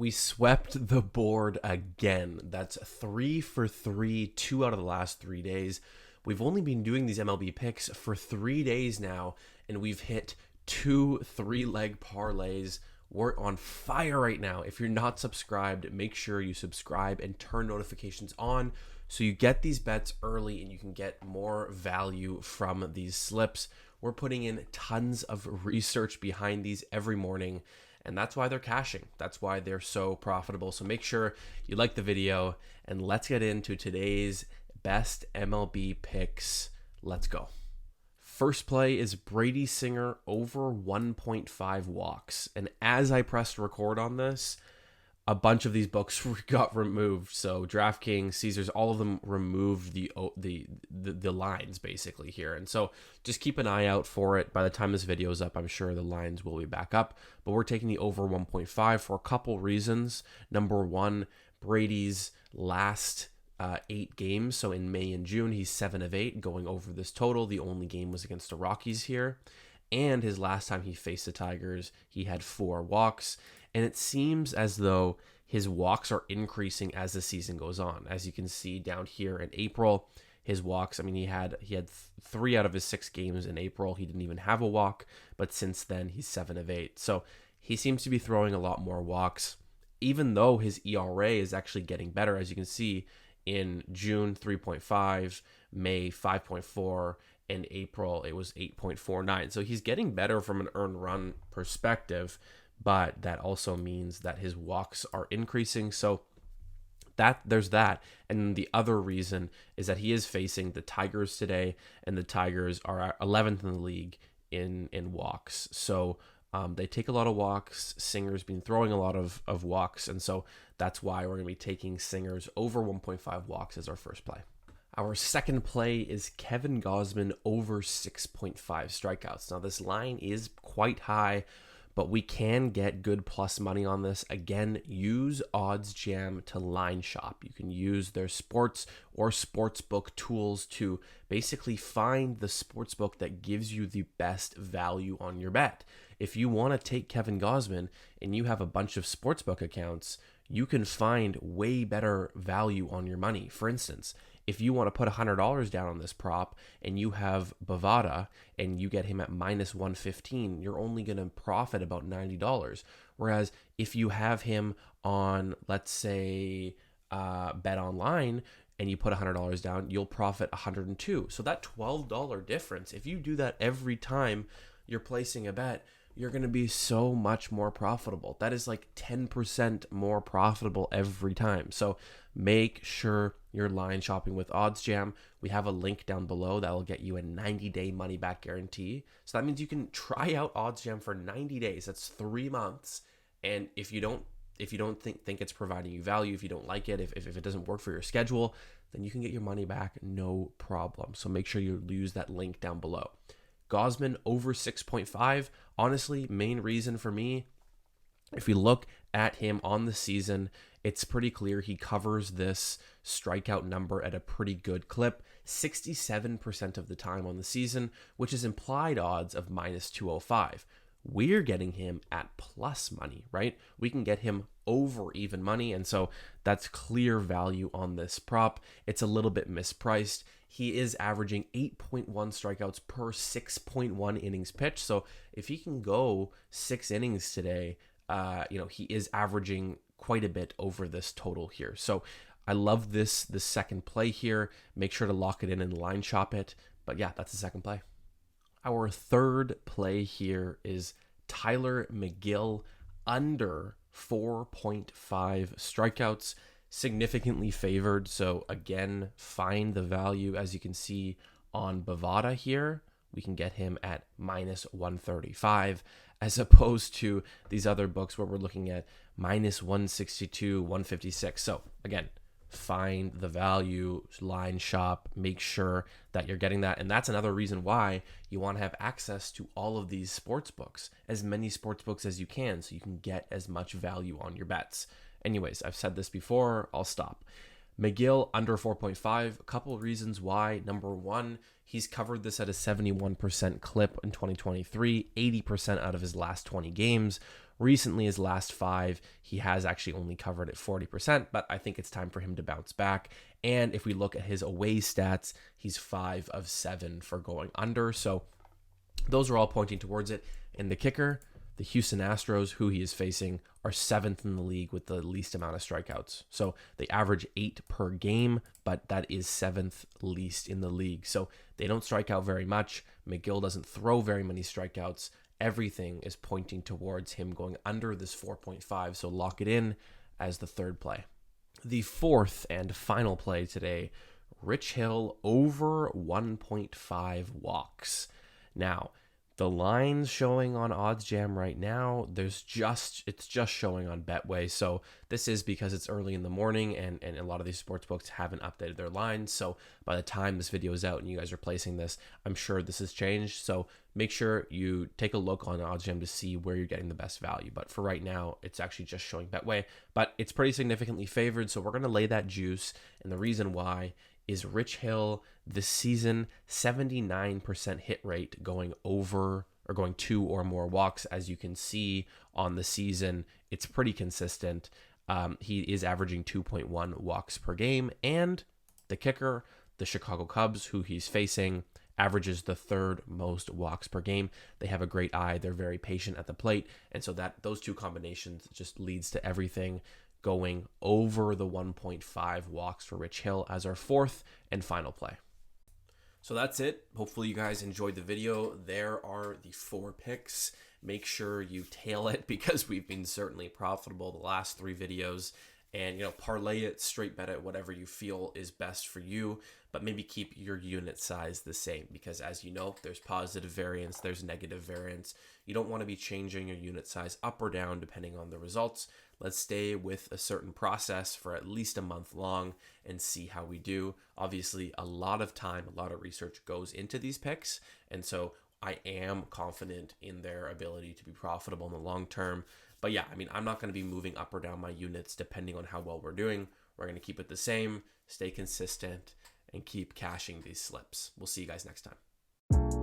We swept the board again. That's 3 for 3, 2 out of the last 3 days. We've only been doing these MLB picks for 3 days now, and we've hit 2 3-leg parlays. We're on fire right now. If you're not subscribed, make sure you subscribe and turn notifications on so you get these bets early and you can get more value from these slips. We're putting in tons of research behind these every morning, and that's why they're cashing. That's why they're so profitable. So make sure you like the video, and let's get into today's best MLB picks. Let's go. First play is Brady Singer over 1.5 walks. And as I pressed record on this, a bunch of these books got removed. So DraftKings, Caesars, all of them removed the lines basically here. And so just keep an eye out for it. By the time this video is up, I'm sure the lines will be back up. But we're taking the over 1.5 for a couple reasons. Number one, Brady's last 8 games. So in May and June, he's 7 of 8 going over this total. The only game was against the Rockies here. And his last time he faced the Tigers, he had 4 walks. And it seems as though his walks are increasing as the season goes on. As you can see down here in April, his walks, I mean, he had 3 out of his 6 games in April. He didn't even have a walk, but since then he's 7 of 8. So he seems to be throwing a lot more walks, even though his ERA is actually getting better. As you can see, in June, 3.5, May, 5.4, and April, it was 8.49. So he's getting better from an earned run perspective, but that also means that his walks are increasing. So there's that. And the other reason is that he is facing the Tigers today, and the Tigers are 11th in the league in walks. So they take a lot of walks. Singer's been throwing a lot of walks, and so that's why we're going to be taking Singer's over 1.5 walks as our first play. Our second play is Kevin Gausman over 6.5 strikeouts. Now, this line is quite high, but we can get good plus money on this. Again, use OddsJam to line shop. You can use their sports or sportsbook tools to basically find the sportsbook that gives you the best value on your bet. If you want to take Kevin Gausman and you have a bunch of sportsbook accounts, you can find way better value on your money. For instance, if you want to put $100 down on this prop and you have Bovada and you get him at minus 115, you're only going to profit about $90. Whereas if you have him on, let's say, Bet Online and you put $100 down, you'll profit $102. So that $12 difference, if you do that every time you're placing a bet, you're going to be so much more profitable. That is like 10% more profitable every time. So make sure you're line shopping with OddsJam. We have a link down below that will get you a 90-day money-back guarantee. So that means you can try out OddsJam for 90 days. That's 3 months. And if you don't think it's providing you value, if you don't like it, if it doesn't work for your schedule, then you can get your money back, no problem. So make sure you use that link down below. Gausman over 6.5. Honestly, main reason for me, if we look at him on the season, it's pretty clear he covers this strikeout number at a pretty good clip, 67% of the time on the season, which is implied odds of minus 205. We're getting him at plus money, right? We can get him over even money, and so that's clear value on this prop. It's a little bit mispriced. He is averaging 8.1 strikeouts per 6.1 innings pitched. So if he can go 6 innings today, he is averaging quite a bit over this total here. So I love the second play here. Make sure to lock it in and line shop it. But yeah, that's the second play. Our third play here is Tyler McGill under 4.5 strikeouts, significantly favored. So again, find the value. As you can see on Bovada here, we can get him at minus 135, as opposed to these other books where we're looking at minus 162, 156. So again, find the value, line shop, make sure that you're getting that. And that's another reason why you want to have access to all of these sports books, as many sports books as you can, so you can get as much value on your bets. Anyways, I've said this before, I'll stop. McGill under 4.5, a couple of reasons why. Number one, he's covered this at a 71% clip in 2023, 80% out of his last 20 games. Recently, his last 5, he has actually only covered at 40%, but I think it's time for him to bounce back. And if we look at his away stats, he's 5 of 7 for going under. So those are all pointing towards it. And the kicker, the Houston Astros, who he is facing, are 7th in the league with the least amount of strikeouts. So they average 8 per game, but that is 7th least in the league. So they don't strike out very much. McGill doesn't throw very many strikeouts. Everything is pointing towards him going under this 4.5. So lock it in as the third play. The fourth and final play today, Rich Hill over 1.5 walks. Now, the line's showing on OddsJam right now. It's just showing on Betway. So this is because it's early in the morning and a lot of these sportsbooks haven't updated their lines. So by the time this video is out and you guys are placing this, I'm sure this has changed. So make sure you take a look on OddsJam to see where you're getting the best value. But for right now, it's actually just showing Betway. But it's pretty significantly favored. So we're going to lay that juice. And the reason why is Rich Hill this season, 79% hit rate going over or going 2 or more walks. As you can see on the season, it's pretty consistent. He is averaging 2.1 walks per game. And the kicker, the Chicago Cubs, who he's facing, averages the 3rd most walks per game. They have a great eye. They're very patient at the plate. And so that those two combinations just leads to everything going over the 1.5 walks for Rich Hill as our fourth and final play. So that's it. Hopefully you guys enjoyed the video. There are the 4 picks. Make sure you tail it because we've been certainly profitable the last 3 videos. And, parlay it, straight bet it, whatever you feel is best for you. But maybe keep your unit size the same because, as you know, there's positive variance, there's negative variance. You don't want to be changing your unit size up or down depending on the results. Let's stay with a certain process for at least a month long and see how we do. Obviously, a lot of time, a lot of research goes into these picks. And so I am confident in their ability to be profitable in the long term. But yeah, I'm not going to be moving up or down my units depending on how well we're doing. We're going to keep it the same, stay consistent, and keep cashing these slips. We'll see you guys next time.